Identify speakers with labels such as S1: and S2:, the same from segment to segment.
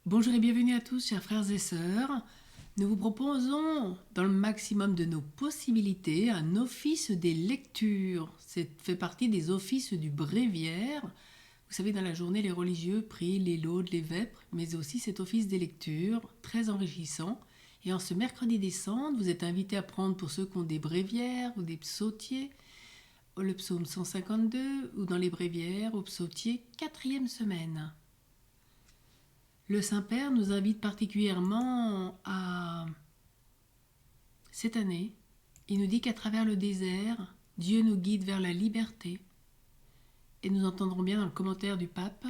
S1: Bonjour et bienvenue à tous, chers frères et sœurs. Nous vous proposons, dans le maximum de nos possibilités, un office des lectures. C'est fait partie des offices du bréviaire. Vous savez, dans la journée, les religieux prient les laudes, les vêpres, mais aussi cet office des lectures, très enrichissant. Et en ce mercredi des Cendres, vous êtes invités à prendre, pour ceux qui ont des bréviaires ou des psautiers, le psaume 152, ou dans les bréviaires, au psautier 4e semaine. Le Saint-Père nous invite particulièrement à... Cette année, il nous dit qu'à travers le désert, Dieu nous guide vers la liberté. Et nous entendrons bien dans le commentaire du pape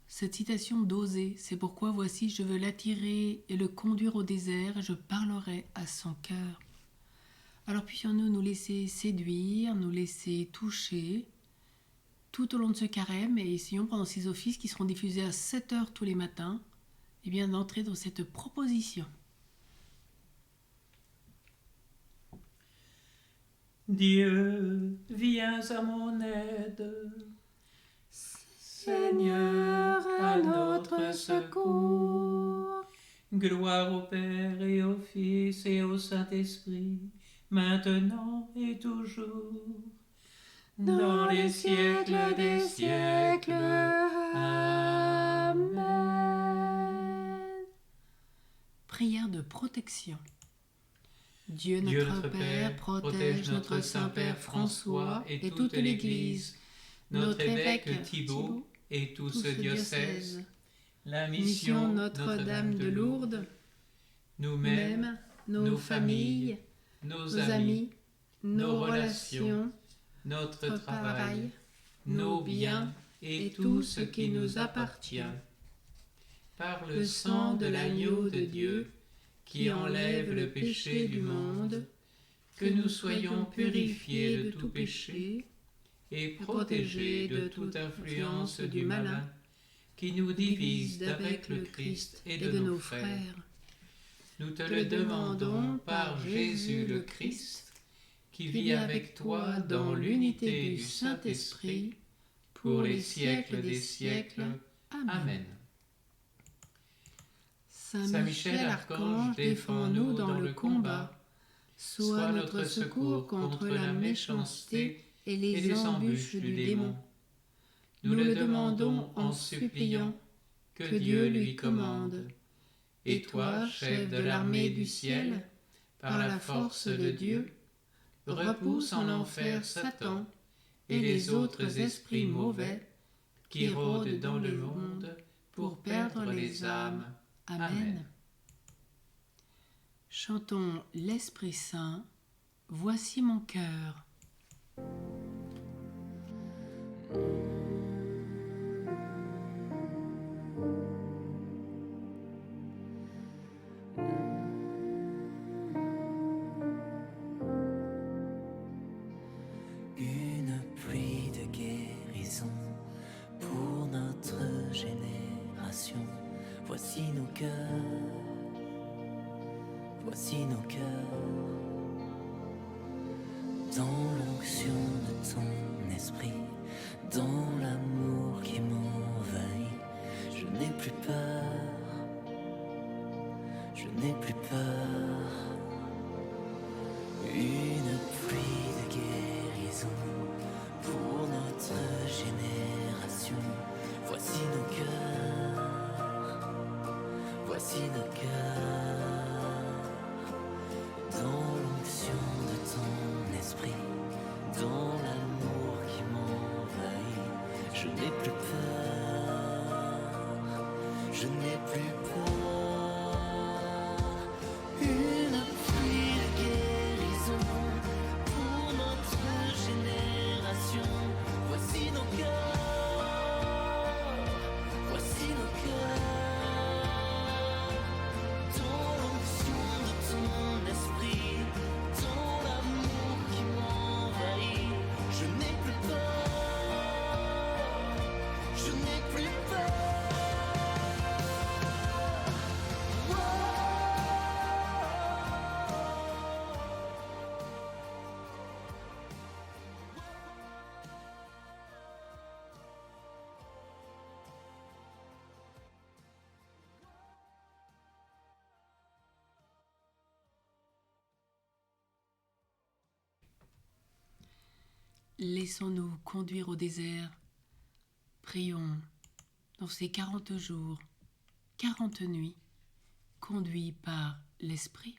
S1: cette citation d'Osée. C'est pourquoi voici, je veux l'attirer et le conduire au désert, et je parlerai à son cœur. Alors puissions-nous nous laisser séduire, nous laisser toucher, tout au long de ce carême, et essayons pendant ces offices qui seront diffusés à 7h tous les matins, eh bien d'entrer dans cette proposition.
S2: Dieu, viens à mon aide.
S3: Seigneur, à notre secours.
S2: Gloire au Père et au Fils et au Saint-Esprit, maintenant et toujours,
S3: dans les siècles des siècles. Amen.
S1: Prière de protection. Dieu notre Père protège notre Saint-Père François et toute l'Église, notre évêque Thibaut et tout ce diocèse,
S2: la
S1: mission Notre-Dame de Lourdes, nous-mêmes, nos familles, nos amis, nos relations, notre travail, nos biens et tout ce qui nous appartient. Par le sang de l'agneau de Dieu qui enlève le péché du monde, que nous soyons purifiés de tout péché et protégés de toute influence du malin qui nous divise d'avec le Christ et de nos frères. Nous te le demandons par Jésus le Christ, qui vit avec toi dans l'unité du Saint-Esprit, pour les siècles des siècles. Amen. Saint Michel, archange, défends-nous dans le combat. Sois notre secours contre la méchanceté et les embûches du démon. Nous le demandons en suppliant que Dieu lui commande. Et toi, chef de l'armée du ciel, par la force de Dieu, repousse en enfer Satan et les autres esprits mauvais qui rôdent dans le monde pour perdre les âmes. Amen. Chantons l'Esprit Saint, voici mon cœur.
S4: Une pluie de guérison pour notre génération. Voici nos cœurs, voici nos cœurs. Dans l'onction de ton esprit, dans l'amour qui m'envahit, je n'ai plus peur, je n'ai plus peur. Une pluie de guérison pour notre génération. Voici nos cœurs, voici nos cœurs. Dans l'onction de ton esprit, dans l'amour qui m'envahit, je n'ai plus peur, je n'ai plus peur. Une pluie de guérison pour notre génération. Voici nos cœurs, voici nos cœurs. Dans l'onction de ton esprit, dans l'amour qui m'envahit, je n'ai plus peur, je n'ai plus peur.
S5: Laissons-nous conduire au désert. Prions dans ces 40 jours, 40 nuits, conduits par l'Esprit.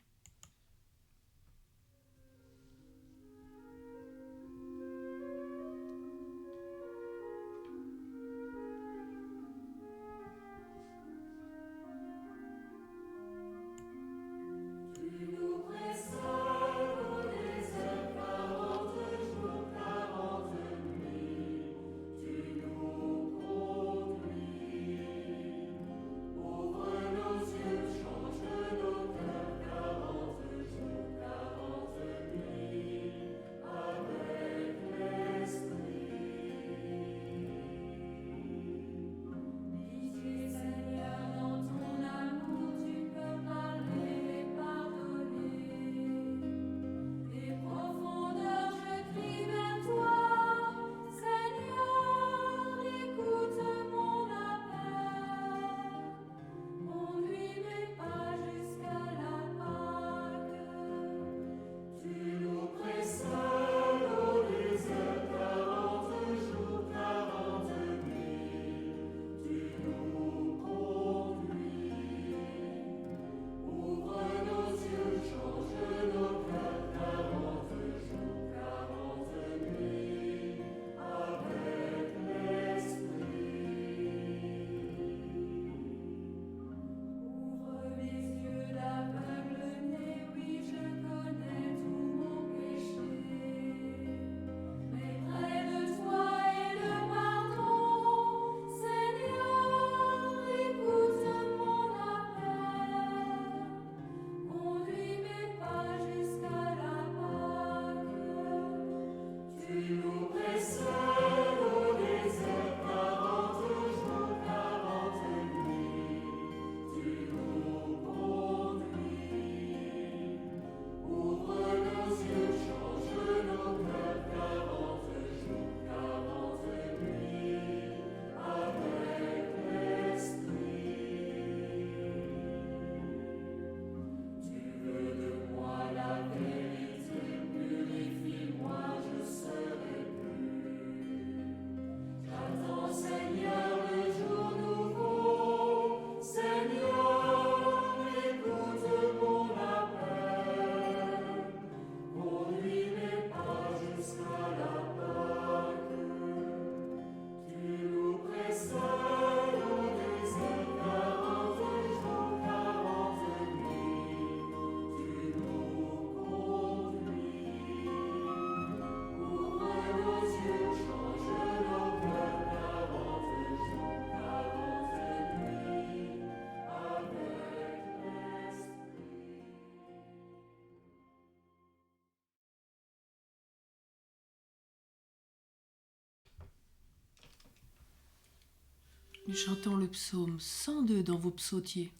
S5: Nous chantons le psaume 102 dans vos psautiers.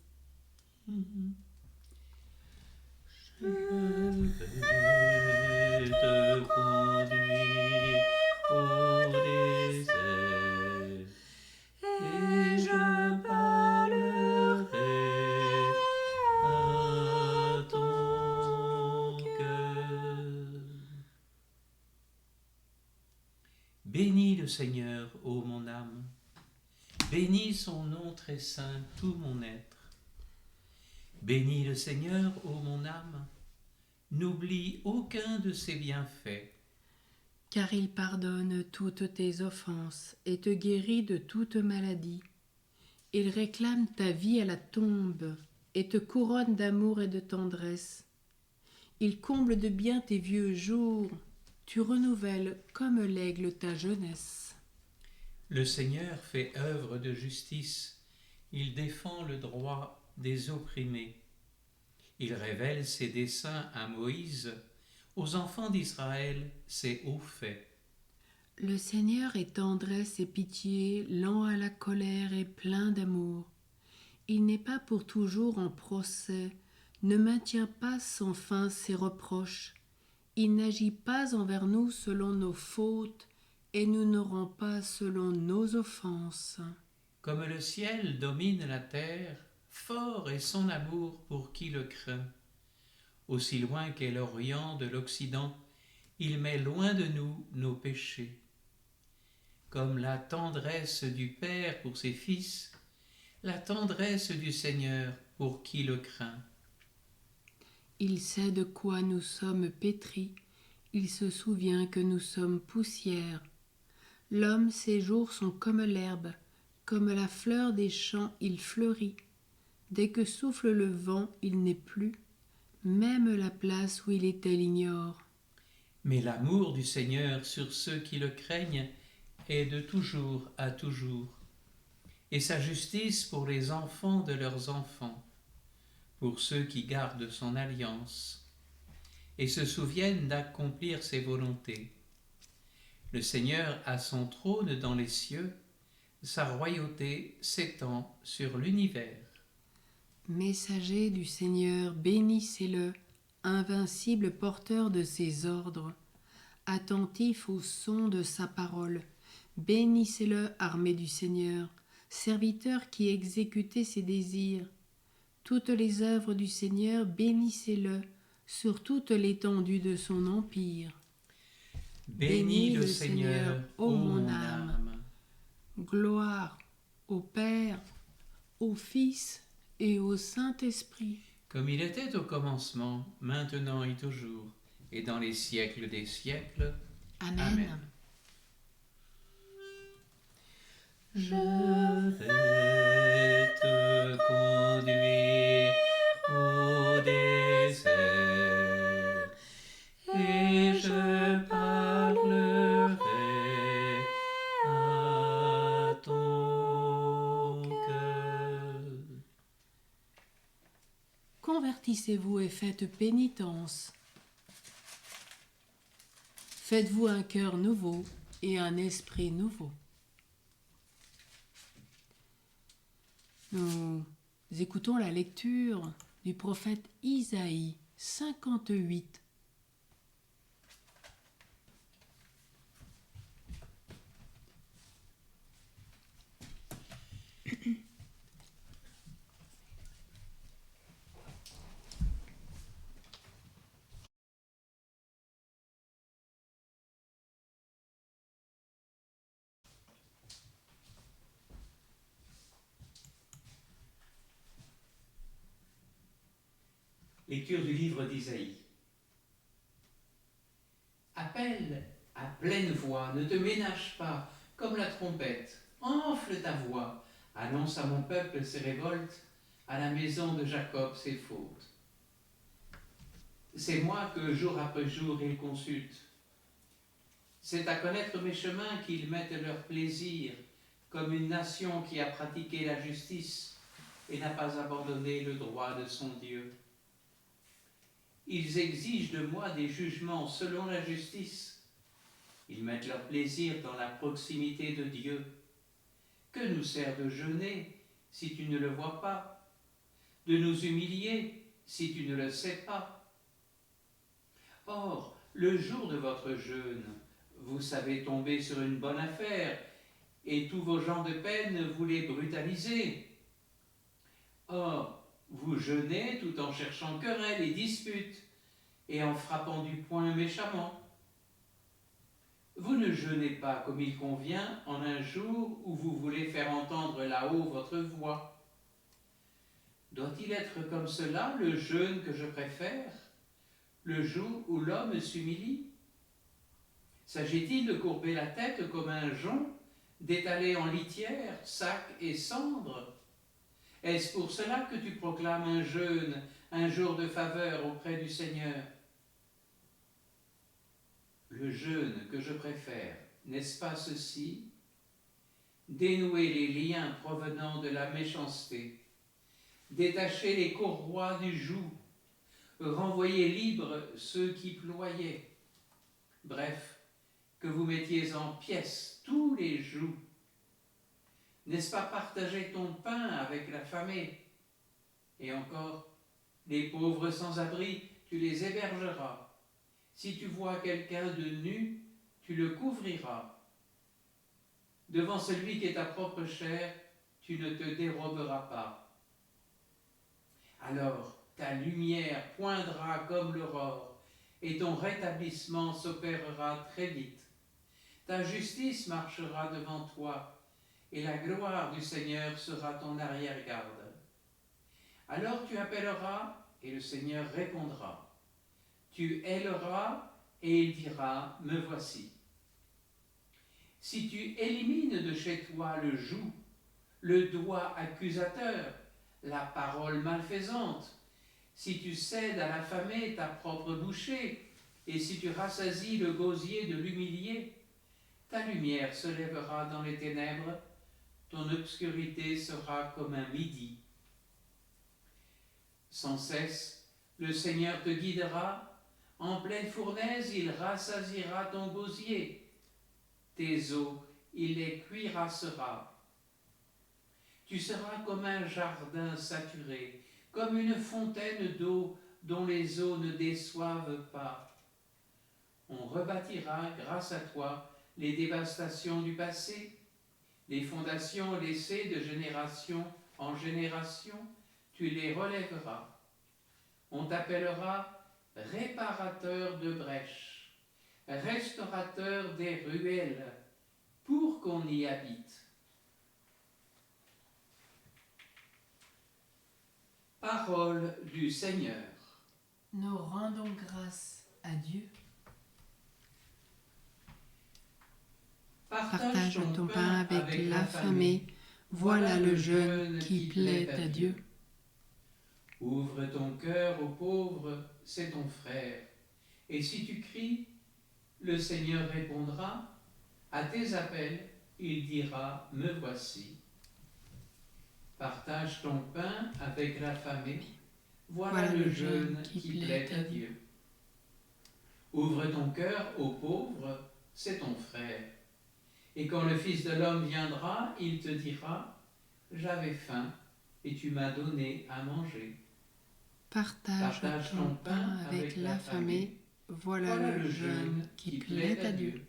S2: Je vais te conduire au désert et je parlerai à ton cœur. Bénis le Seigneur, ô mon âme. Bénis son nom très saint, tout mon être. Bénis le Seigneur, ô mon âme, n'oublie aucun de ses bienfaits.
S5: Car il pardonne toutes tes offenses et te guérit de toute maladie. Il réclame ta vie à la tombe et te couronne d'amour et de tendresse. Il comble de bien tes vieux jours, tu renouvelles comme l'aigle ta jeunesse.
S2: Le Seigneur fait œuvre de justice, il défend le droit des opprimés. Il révèle ses desseins à Moïse, aux enfants d'Israël ses hauts faits.
S5: Le Seigneur est tendresse et pitié, lent à la colère et plein d'amour. Il n'est pas pour toujours en procès, ne maintient pas sans fin ses reproches. Il n'agit pas envers nous selon nos fautes, et nous ne rend pas selon nos offenses.
S2: Comme le ciel domine la terre, fort est son amour pour qui le craint. Aussi loin qu'est l'Orient de l'Occident, il met loin de nous nos péchés. Comme la tendresse du Père pour ses fils, la tendresse du Seigneur pour qui le craint.
S5: Il sait de quoi nous sommes pétris, il se souvient que nous sommes poussière. L'homme, ses jours sont comme l'herbe, comme la fleur des champs, il fleurit. Dès que souffle le vent, il n'est plus, même la place où il était l'ignore.
S2: Mais l'amour du Seigneur sur ceux qui le craignent est de toujours à toujours, et sa justice pour les enfants de leurs enfants, pour ceux qui gardent son alliance, et se souviennent d'accomplir ses volontés. Le Seigneur a son trône dans les cieux, sa royauté s'étend sur l'univers.
S5: Messager du Seigneur, bénissez-le, invincible porteur de ses ordres, attentif au son de sa parole. Bénissez-le, armée du Seigneur, serviteur qui exécutait ses désirs. Toutes les œuvres du Seigneur, bénissez-le, sur toute l'étendue de son empire.
S2: Bénis le Seigneur, ô mon âme.
S5: Gloire au Père, au Fils et au Saint-Esprit.
S2: Comme il était au commencement, maintenant et toujours, et dans les siècles des siècles.
S5: Amen.
S2: Amen. Je vais te conduire au désert, et je parlerai à ton cœur.
S5: Convertissez-vous et faites pénitence. Faites-vous un cœur nouveau et un esprit nouveau. Nous écoutons la lecture du prophète Isaïe 58.
S2: Lecture du livre d'Isaïe. Appelle à pleine voix, ne te ménage pas, comme la trompette. Enfle ta voix, annonce à mon peuple ses révoltes, à la maison de Jacob ses fautes. C'est moi que jour après jour ils consultent. C'est à connaître mes chemins qu'ils mettent leur plaisir, comme une nation qui a pratiqué la justice et n'a pas abandonné le droit de son Dieu. Ils exigent de moi des jugements selon la justice. Ils mettent leur plaisir dans la proximité de Dieu. Que nous sert de jeûner si tu ne le vois pas, de nous humilier si tu ne le sais pas? Or, le jour de votre jeûne, vous savez tomber sur une bonne affaire, et tous vos gens de peine vous les brutalisez. Or, vous jeûnez tout en cherchant querelle et dispute, et en frappant du poing méchamment. Vous ne jeûnez pas comme il convient en un jour où vous voulez faire entendre là-haut votre voix. Doit-il être comme cela le jeûne que je préfère, le jour où l'homme s'humilie? S'agit-il de courber la tête comme un jonc, d'étaler en litière, sac et cendre? Est-ce pour cela que tu proclames un jeûne, un jour de faveur auprès du Seigneur? Le jeûne que je préfère, n'est-ce pas ceci? Dénouer les liens provenant de la méchanceté, détacher les courroies du joug, renvoyer libres ceux qui ployaient. Bref, que vous mettiez en pièces tous les jougs. N'est-ce pas partager ton pain avec l'affamé? Et encore, les pauvres sans abri, tu les hébergeras. Si tu vois quelqu'un de nu, tu le couvriras. Devant celui qui est ta propre chair, tu ne te déroberas pas. Alors ta lumière poindra comme l'aurore, et ton rétablissement s'opérera très vite. Ta justice marchera devant toi, et la gloire du Seigneur sera ton arrière-garde. Alors tu appelleras, et le Seigneur répondra. Tu héleras, et il dira, me voici. Si tu élimines de chez toi le joug, le doigt accusateur, la parole malfaisante, si tu cèdes à l'affamé ta propre bouchée, et si tu rassasies le gosier de l'humilié, ta lumière se lèvera dans les ténèbres, ton obscurité sera comme un midi. Sans cesse, le Seigneur te guidera, en pleine fournaise, il rassasiera ton gosier. Tes os, il les cuirassera. Tu seras comme un jardin saturé, comme une fontaine d'eau dont les eaux ne déçoivent pas. On rebâtira, grâce à toi, les dévastations du passé, les fondations laissées de génération en génération, tu les relèveras. On t'appellera réparateur de brèches, restaurateur des ruelles, pour qu'on y habite. Parole du Seigneur.
S5: Nous rendons grâce à Dieu. Partage ton pain avec l'affamé, voilà le jeûne qui plaît à Dieu.
S2: Ouvre ton cœur aux pauvres, c'est ton frère. Et si tu cries, le Seigneur répondra. À tes appels, il dira, me voici. Partage ton pain avec l'affamé, voilà le jeûne qui plaît à Dieu. Ouvre ton cœur aux pauvres, c'est ton frère. Et quand le Fils de l'homme viendra, il te dira, j'avais faim et tu m'as donné à manger.
S5: Partage ton pain avec l'affamé, voilà le jeûne qui plaît à Dieu.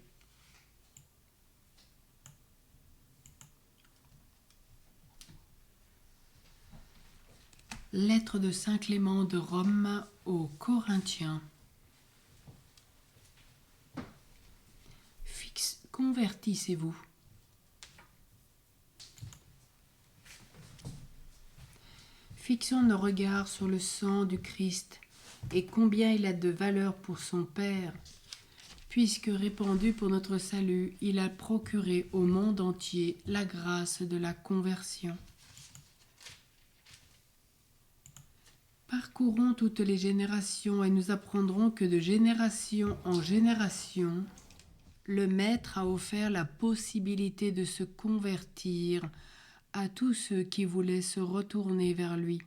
S5: Lettre de Saint Clément de Rome aux Corinthiens. Convertissez-vous. Fixons nos regards sur le sang du Christ et combien il a de valeur pour son Père, puisque répandu pour notre salut, il a procuré au monde entier la grâce de la conversion. Parcourons toutes les générations et nous apprendrons que de génération en génération, le Maître a offert la possibilité de se convertir à tous ceux qui voulaient se retourner vers lui.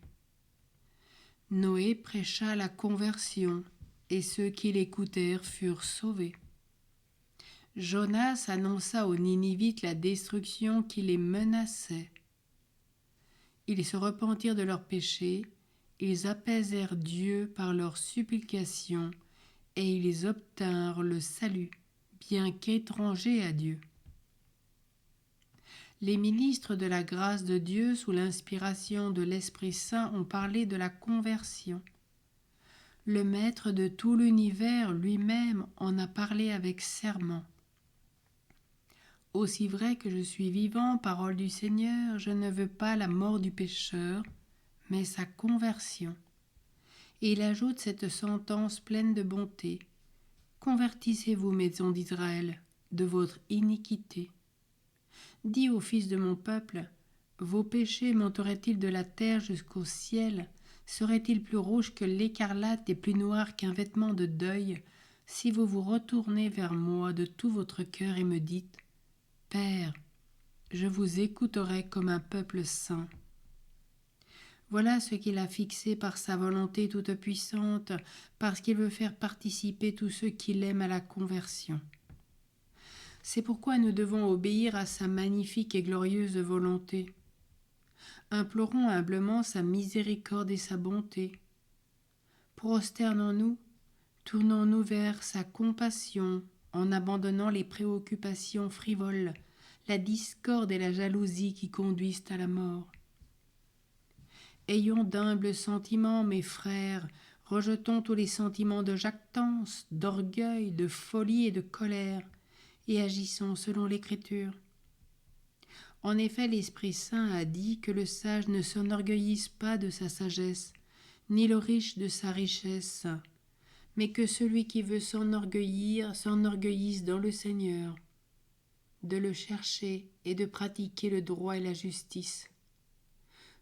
S5: Noé prêcha la conversion et ceux qui l'écoutèrent furent sauvés. Jonas annonça aux Ninivites la destruction qui les menaçait. Ils se repentirent de leurs péchés, ils apaisèrent Dieu par leurs supplications et ils obtinrent le salut, bien qu'étrangers à Dieu. Les ministres de la grâce de Dieu, sous l'inspiration de l'Esprit Saint, ont parlé de la conversion. Le Maître de tout l'univers lui-même en a parlé avec serment. Aussi vrai que je suis vivant, parole du Seigneur, je ne veux pas la mort du pécheur, mais sa conversion. Et il ajoute cette sentence pleine de bonté. Convertissez-vous, maison d'Israël, de votre iniquité. Dis aux fils de mon peuple, vos péchés monteraient-ils de la terre jusqu'au ciel? Seraient-ils plus rouges que l'écarlate et plus noirs qu'un vêtement de deuil, si vous vous retournez vers moi de tout votre cœur et me dites, Père, je vous écouterai comme un peuple saint. Voilà ce qu'il a fixé par sa volonté toute puissante, parce qu'il veut faire participer tous ceux qui l'aiment à la conversion. C'est pourquoi nous devons obéir à sa magnifique et glorieuse volonté. Implorons humblement sa miséricorde et sa bonté. Prosternons-nous, tournons-nous vers sa compassion, en abandonnant les préoccupations frivoles, la discorde et la jalousie qui conduisent à la mort. Ayons d'humbles sentiments, mes frères, Rejetons tous les sentiments de jactance, d'orgueil, de folie et de colère, et agissons selon l'Écriture. En effet, l'Esprit Saint a dit que le sage ne s'enorgueillisse pas de sa sagesse, ni le riche de sa richesse, mais que celui qui veut s'enorgueillir s'enorgueillisse dans le Seigneur, de le chercher et de pratiquer le droit et la justice.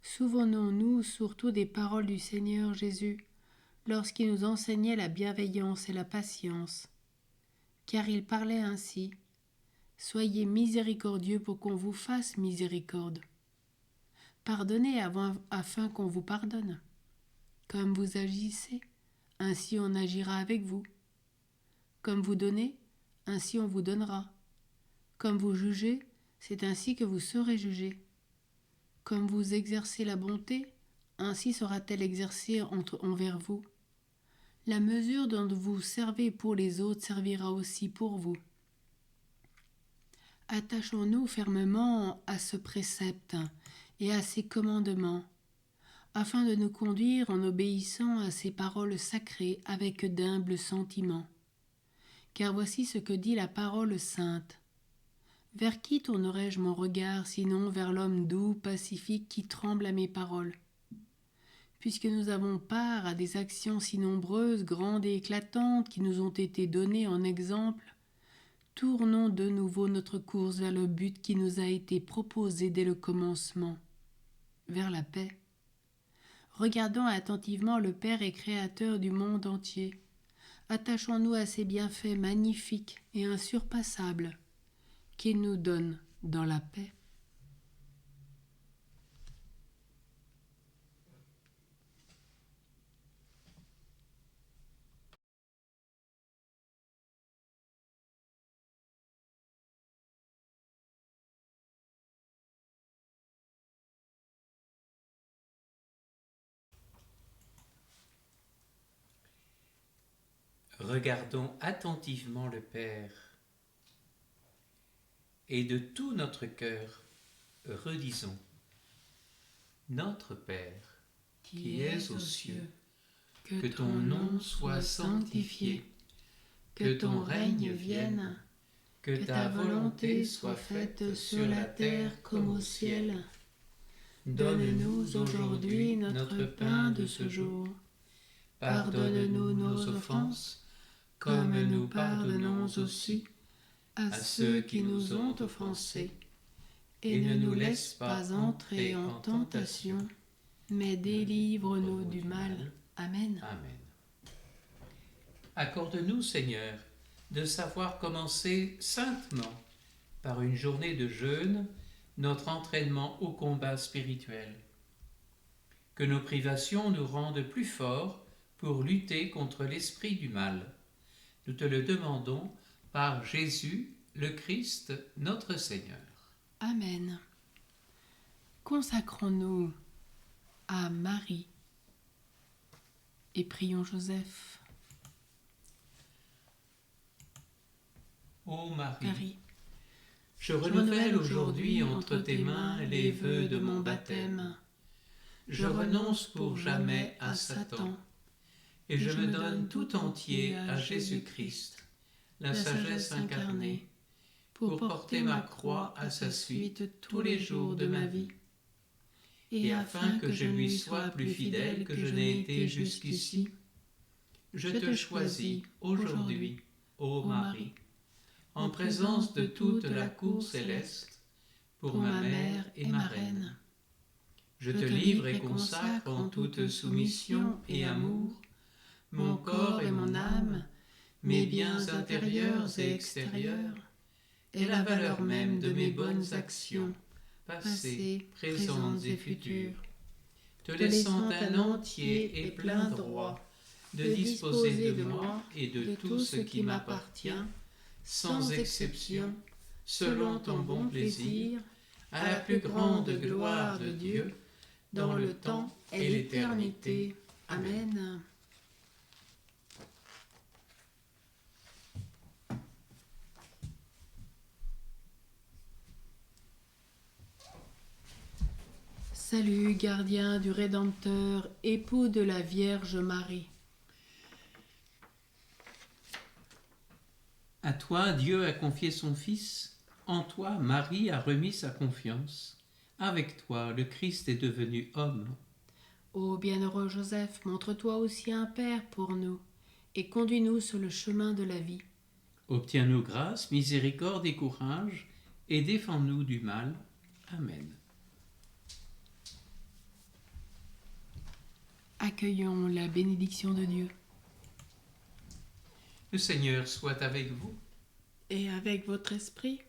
S5: Souvenons-nous surtout des paroles du Seigneur Jésus, lorsqu'il nous enseignait la bienveillance et la patience, car il parlait ainsi: « Soyez miséricordieux pour qu'on vous fasse miséricorde. Pardonnez afin qu'on vous pardonne. Comme vous agissez, ainsi on agira avec vous. Comme vous donnez, ainsi on vous donnera. Comme vous jugez, c'est ainsi que vous serez jugés. Comme vous exercez la bonté, ainsi sera-t-elle exercée envers vous. La mesure dont vous servez pour les autres servira aussi pour vous. » Attachons-nous fermement à ce précepte et à ses commandements, afin de nous conduire en obéissant à ces paroles sacrées avec d'humbles sentiments. Car voici ce que dit la parole sainte. Vers qui tournerai-je mon regard, sinon vers l'homme doux, pacifique, qui tremble à mes paroles? Puisque nous avons part à des actions si nombreuses, grandes et éclatantes, qui nous ont été données en exemple, tournons de nouveau notre course vers le but qui nous a été proposé dès le commencement, vers la paix. Regardons attentivement le Père et Créateur du monde entier. Attachons-nous à ses bienfaits magnifiques et insurpassables qu'il nous donne dans la paix.
S2: Regardons attentivement le Père et de tout notre cœur redisons: Notre Père, qui es aux cieux, que ton nom soit sanctifié, que ton règne vienne, que ta volonté soit faite sur la terre comme au ciel. Donne-nous aujourd'hui notre pain de ce jour. Pardonne-nous nos offenses, comme nous pardonnons aussi à ceux qui nous ont offensés. Et ne nous laisse pas entrer en tentation, mais délivre-nous du mal. Amen. Amen. Accorde-nous, Seigneur, de savoir commencer saintement, par une journée de jeûne, notre entraînement au combat spirituel. Que nos privations nous rendent plus forts pour lutter contre l'esprit du mal. Nous te le demandons par Jésus, le Christ, notre Seigneur.
S5: Amen. Consacrons-nous à Marie et prions Joseph.
S2: Ô Marie, je renouvelle aujourd'hui entre tes mains les vœux de mon baptême. Je renonce pour jamais à Satan et je me donne tout entier à Jésus-Christ, la sagesse incarnée, pour porter ma croix à sa suite tous les jours de ma vie. Et afin que je lui sois plus fidèle que je n'ai été jusqu'ici, je te choisis aujourd'hui, ô Marie, en présence de toute la cour céleste, pour ma mère et ma reine. Je te livre et consacre en toute soumission et amour mon corps et mon âme, mes biens intérieurs et extérieurs, et la valeur même de mes bonnes actions, passées, présentes et futures, te laissant un entier et plein droit de disposer de moi et de tout ce qui m'appartient, sans exception, selon ton bon plaisir, à la plus grande gloire de Dieu, dans le temps et l'éternité. Amen.
S5: Salut, gardien du Rédempteur, époux de la Vierge Marie.
S2: À toi, Dieu a confié son Fils. En toi, Marie a remis sa confiance. Avec toi, le Christ est devenu homme.
S5: Ô bienheureux Joseph, montre-toi aussi un Père pour nous, et conduis-nous sur le chemin de la vie.
S2: Obtiens-nous grâce, miséricorde et courage, et défends-nous du mal. Amen.
S5: Accueillons la bénédiction de Dieu.
S2: Le Seigneur soit avec vous.
S5: Et avec votre esprit.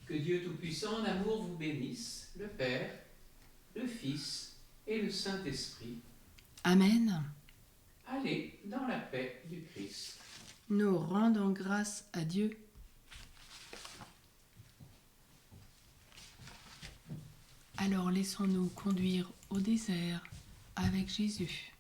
S2: Que Dieu Tout-Puissant en amour vous bénisse, le Père, le Fils et le Saint-Esprit.
S5: Amen.
S2: Allez dans la paix du Christ.
S5: Nous rendons grâce à Dieu. Alors laissons-nous conduire au désert avec Jésus.